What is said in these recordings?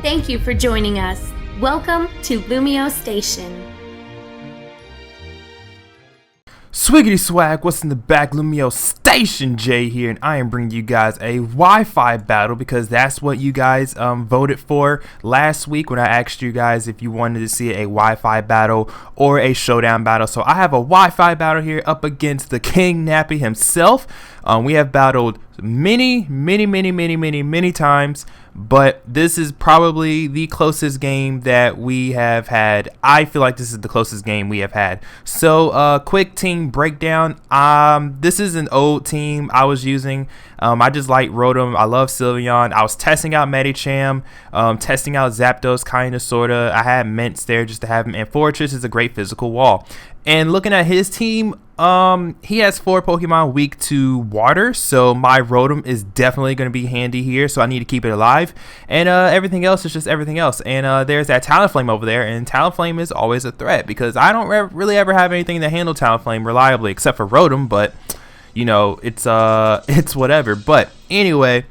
Thank you for joining us. Welcome to LumioseStation. Swiggity swag, what's in the back? LumioseStation Jay here, and I am bringing you guys a Wi-Fi battle because that's what you guys voted for last week when I asked you guys if you wanted to see a Wi-Fi battle or a Showdown battle. So I have a Wi-Fi battle here up against TheKingNappy himself. We have battled many times, but this is probably the closest game that we have had. I feel like this is the closest game we have had. So quick team breakdown. This is an old team I was using. I just like Rotom. I love Sylveon. I was testing out Medicham, testing out Zapdos, kind of, sort of. I had Mints there just to have him, and Fortress is a great physical wall. And looking at his team, he has 4 Pokemon weak to water, so my Rotom is definitely going to be handy here, so I need to keep it alive. And everything else is just everything else. And there's that Talonflame over there, and Talonflame is always a threat because I don't really ever have anything to handle Talonflame reliably except for Rotom, but you know, it's whatever. But anyway,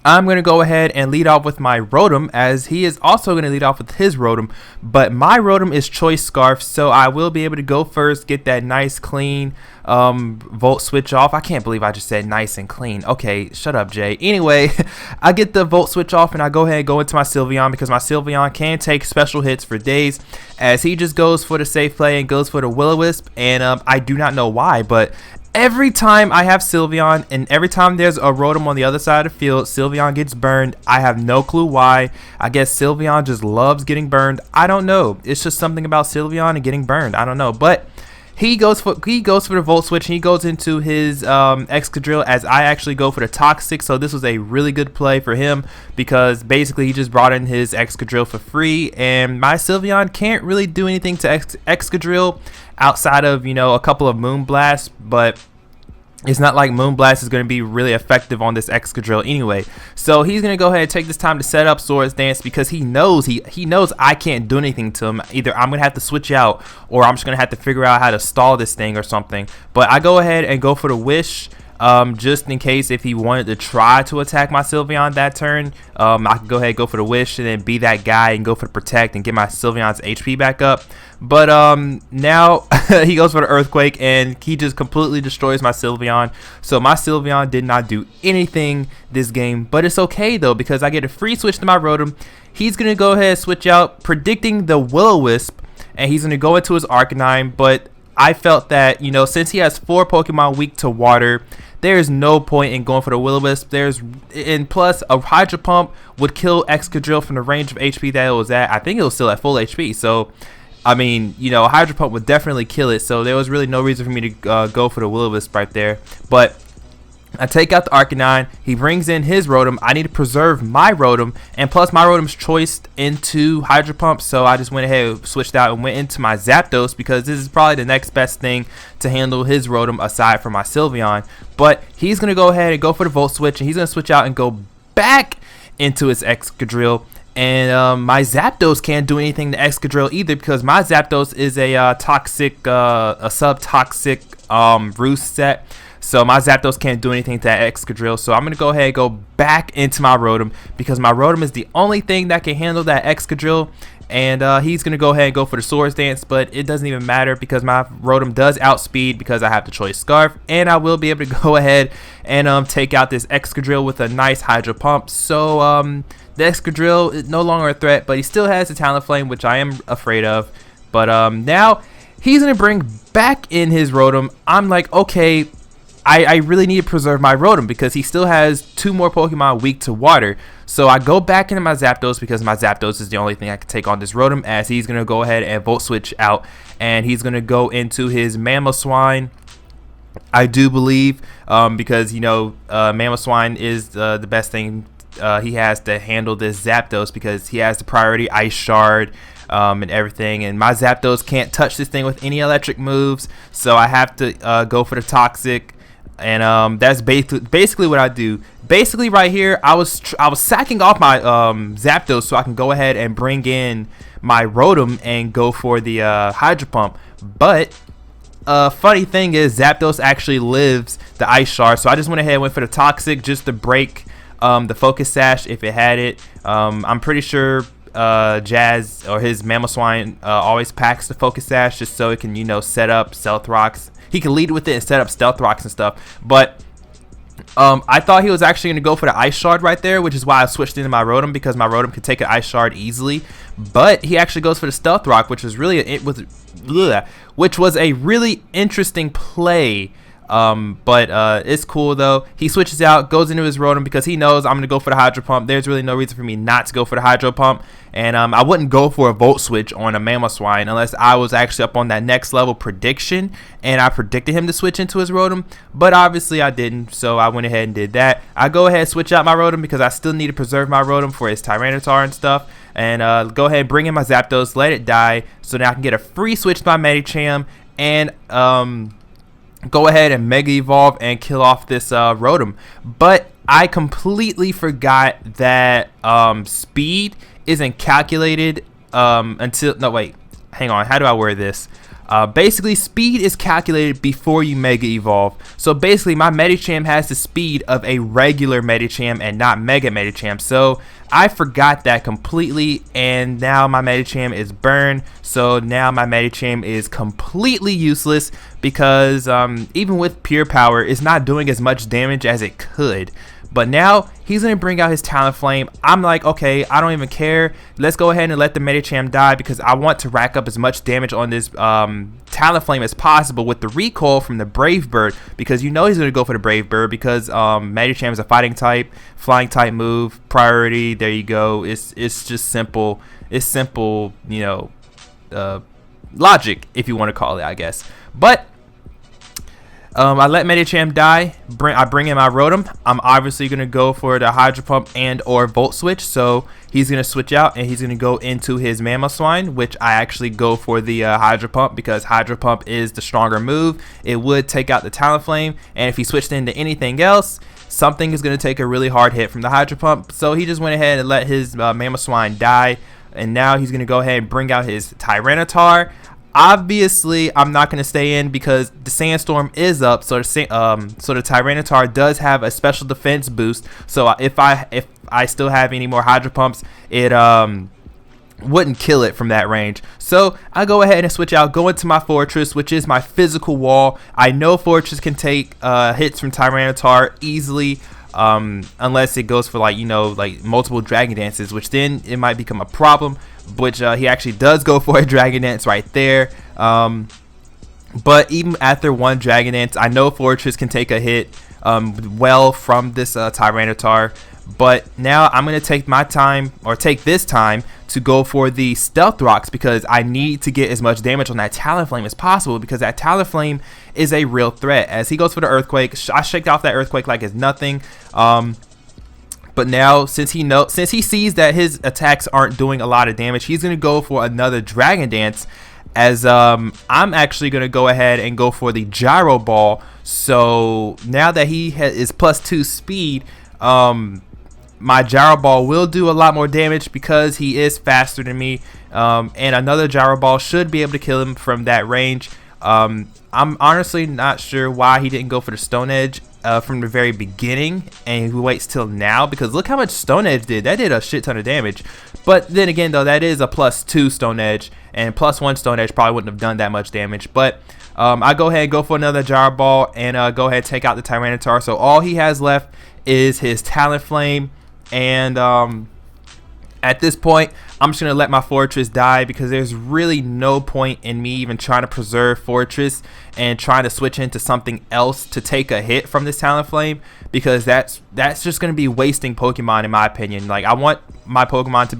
I'm going to go ahead and lead off with my Rotom, as he is also going to lead off with his Rotom. But my Rotom is Choice Scarf, so I will be able to go first, get that nice, clean Volt Switch off. I can't believe I just said nice and clean. Okay, shut up, Jay. Anyway, I get the Volt Switch off, and I go ahead and go into my Sylveon because my Sylveon can take special hits for days, as he just goes for the safe play and goes for the Will-O-Wisp. And I do not know why, but every time I have Sylveon and every time there's a Rotom on the other side of the field, Sylveon gets burned. I have no clue why. I guess Sylveon just loves getting burned. I don't know. It's just something about Sylveon and getting burned. I don't know. But he goes for the Volt Switch, and he goes into his Excadrill, as I actually go for the Toxic. So this was a really good play for him because basically he just brought in his Excadrill for free, and my Sylveon can't really do anything to Excadrill outside of, you know, a couple of Moonblasts, but it's not like Moonblast is going to be really effective on this Excadrill anyway. So he's going to go ahead and take this time to set up Swords Dance because he knows he knows I can't do anything to him. Either I'm going to have to switch out or I'm just going to have to figure out how to stall this thing or something. But I go ahead and go for the Wish. Just in case if he wanted to try to attack my Sylveon that turn, I can go ahead and go for the Wish and then be that guy and go for the Protect and get my Sylveon's HP back up. But now he goes for the Earthquake and he just completely destroys my Sylveon. So my Sylveon did not do anything this game, but it's okay though because I get a free switch to my Rotom. He's going to go ahead and switch out, predicting the Will-O-Wisp, and he's going to go into his Arcanine. But I felt that, you know, since he has 4 Pokemon weak to water, there's no point in going for the Will-O-Wisp. And plus, a Hydro Pump would kill Excadrill from the range of HP that it was at. I think it was still at full HP. So, I mean, you know, a Hydro Pump would definitely kill it. So there was really no reason for me to go for the Will-O-Wisp right there. But I take out the Arcanine. He brings in his Rotom. I need to preserve my Rotom, and plus my Rotom's choiced into Hydro Pump, so I just went ahead and switched out and went into my Zapdos because this is probably the next best thing to handle his Rotom aside from my Sylveon. But he's going to go ahead and go for the Volt Switch, and he's going to switch out and go back into his Excadrill. And my Zapdos can't do anything to Excadrill either because my Zapdos is a toxic, a sub-toxic roost set. So my Zapdos can't do anything to that Excadrill. So I'm going to go ahead and go back into my Rotom because my Rotom is the only thing that can handle that Excadrill. And he's going to go ahead and go for the Swords Dance, but it doesn't even matter because my Rotom does outspeed because I have the Choice Scarf. And I will be able to go ahead and take out this Excadrill with a nice Hydro Pump. So the Excadrill is no longer a threat, but he still has the Talonflame, which I am afraid of. But now he's going to bring back in his Rotom. I'm like, okay, I really need to preserve my Rotom because he still has 2 more Pokemon weak to water. So I go back into my Zapdos because my Zapdos is the only thing I can take on this Rotom, as he's going to go ahead and Volt Switch out. And he's going to go into his Mamoswine, I do believe, because, you know, Mamoswine is the best thing he has to handle this Zapdos because he has the priority Ice Shard and everything, and my Zapdos can't touch this thing with any electric moves, so I have to go for the Toxic. And that's basically what I do. Basically right here, I was sacking off my Zapdos so I can go ahead and bring in my Rotom and go for the Hydro Pump. But funny thing is, Zapdos actually lives the Ice Shard, so I just went ahead and went for the Toxic just to break the Focus Sash if it had it. I'm pretty sure Jazz or his Mamoswine always packs the Focus Sash just so it can, you know, set up Stealth Rocks. He can lead with it and set up Stealth Rocks and stuff. But I thought he was actually going to go for the Ice Shard right there, which is why I switched into my Rotom, because my Rotom could take an Ice Shard easily. But he actually goes for the Stealth Rock, which was really a really interesting play. But it's cool though. He switches out, goes into his Rotom because he knows I'm going to go for the Hydro Pump. There's really no reason for me not to go for the Hydro Pump. And I wouldn't go for a Volt Switch on a Mamoswine unless I was actually up on that next level prediction and I predicted him to switch into his Rotom. But obviously I didn't, so I went ahead and did that. I go ahead and switch out my Rotom because I still need to preserve my Rotom for his Tyranitar and stuff. And go ahead and bring in my Zapdos, let it die, so now I can get a free switch to my Medicham and go ahead and Mega Evolve and kill off this Rotom. But I completely forgot that speed isn't calculated until, no wait, hang on, how do I word this? Basically, speed is calculated before you Mega Evolve. So basically, my Medicham has the speed of a regular Medicham and not Mega Medicham. So I forgot that completely, and now my Medicham is burned. So now my Medicham is completely useless because even with pure power, it's not doing as much damage as it could. But now he's going to bring out his Talonflame. I'm like, okay, I don't even care. Let's go ahead and let the Medicham die because I want to rack up as much damage on this Talonflame as possible with the recoil from the Brave Bird, because you know he's going to go for the Brave Bird because Medicham is a fighting type, flying type move, priority. There you go. It's just simple. It's simple, you know, logic, if you want to call it, I guess. But I let Medicham die. I bring in my Rotom. I'm obviously going to go for the Hydro Pump and or Volt Switch. So he's going to switch out and he's going to go into his Mamoswine, which I actually go for the Hydro Pump because Hydro Pump is the stronger move. It would take out the Talonflame, and if he switched into anything else, something is going to take a really hard hit from the Hydro Pump. So he just went ahead and let his Mamoswine die, and now he's going to go ahead and bring out his Tyranitar. Obviously, I'm not going to stay in because the Sandstorm is up, so the Tyranitar does have a special defense boost. So if I still have any more Hydro Pumps, it wouldn't kill it from that range. So I go ahead and switch out, go into my Fortress, which is my physical wall. I know Fortress can take hits from Tyranitar easily, unless it goes for like multiple Dragon Dances, which then it might become a problem. Which he actually does go for a Dragon Dance right there. But even after one Dragon Dance, I know Fortress can take a hit well from this Tyranitar. But now I'm going to take my time, or take this time, to go for the Stealth Rocks because I need to get as much damage on that Talonflame as possible because that Talonflame is a real threat. As he goes for the Earthquake, I shake off that Earthquake like it's nothing. But now, since he sees that his attacks aren't doing a lot of damage, he's going to go for another Dragon Dance. As I'm actually going to go ahead and go for the Gyro Ball. So now that he is +2 speed, my Gyro Ball will do a lot more damage because he is faster than me. And another Gyro Ball should be able to kill him from that range. I'm honestly not sure why he didn't go for the Stone Edge from the very beginning and he waits till now, because look how much Stone Edge did. That did a shit ton of damage. But then again though, that is a +2 Stone Edge, and +1 Stone Edge probably wouldn't have done that much damage. But I go ahead and go for another Gyro Ball and go ahead and take out the Tyranitar. So all he has left is his Talonflame, and at this point I'm just going to let my Fortress die because there's really no point in me even trying to preserve Fortress and trying to switch into something else to take a hit from this Talonflame, because that's just going to be wasting Pokemon in my opinion. Like, I want my Pokemon to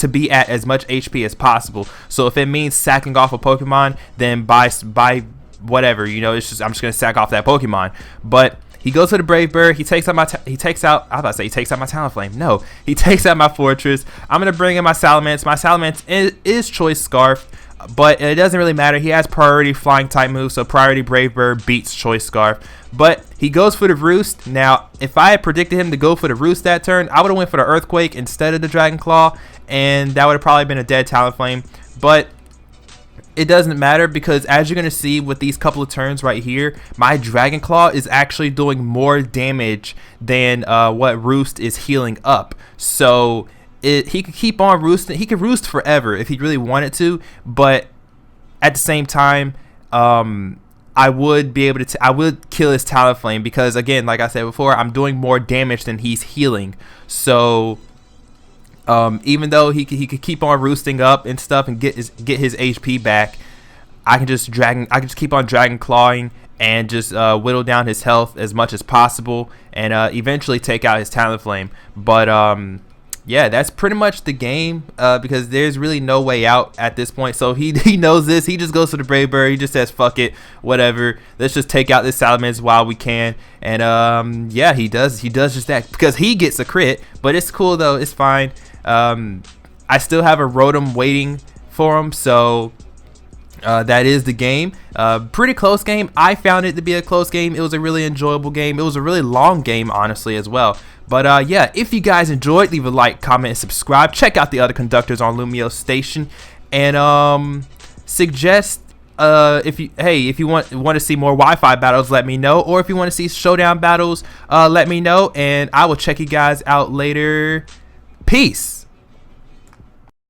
be at as much HP as possible. So if it means sacking off a Pokemon, then by whatever, I'm just going to sack off that Pokemon. But he goes for the Brave Bird. He takes out my Talonflame. No, he takes out my Fortress. I'm gonna bring in my Salamence. My Salamence is Choice Scarf, but it doesn't really matter. He has priority flying type moves, so priority Brave Bird beats Choice Scarf. But he goes for the Roost. Now, if I had predicted him to go for the Roost that turn, I would have went for the Earthquake instead of the Dragon Claw, and that would have probably been a dead Talonflame. But it doesn't matter, because as you're gonna see with these couple of turns right here, my Dragon Claw is actually doing more damage than what Roost is healing up. So he could keep on roosting. He could roost forever if he really wanted to, but at the same time, I would be able to. I would kill his Talonflame, because again, like I said before, I'm doing more damage than he's healing. So even though he could keep on roosting up and stuff and get his HP back, I can just keep on Dragon Clawing and just whittle down his health as much as possible, and eventually take out his Talonflame. But yeah, that's pretty much the game, because there's really no way out at this point. So he knows this. He just goes for the Brave Bird. He just says, fuck it, whatever. Let's just take out this Salamence while we can. And yeah, he does just that, because he gets a crit. But it's cool though. It's fine. I still have a Rotom waiting for him. So that is the game. Pretty close game. I found it to be a close game. It was a really enjoyable game. It was a really long game, honestly, as well. But yeah, if you guys enjoyed, leave a like, comment, and subscribe. Check out the other conductors on LumioseStation, and suggest if you want to see more Wi-Fi battles, let me know. Or if you want to see Showdown battles, let me know, and I will check you guys out later. Peace.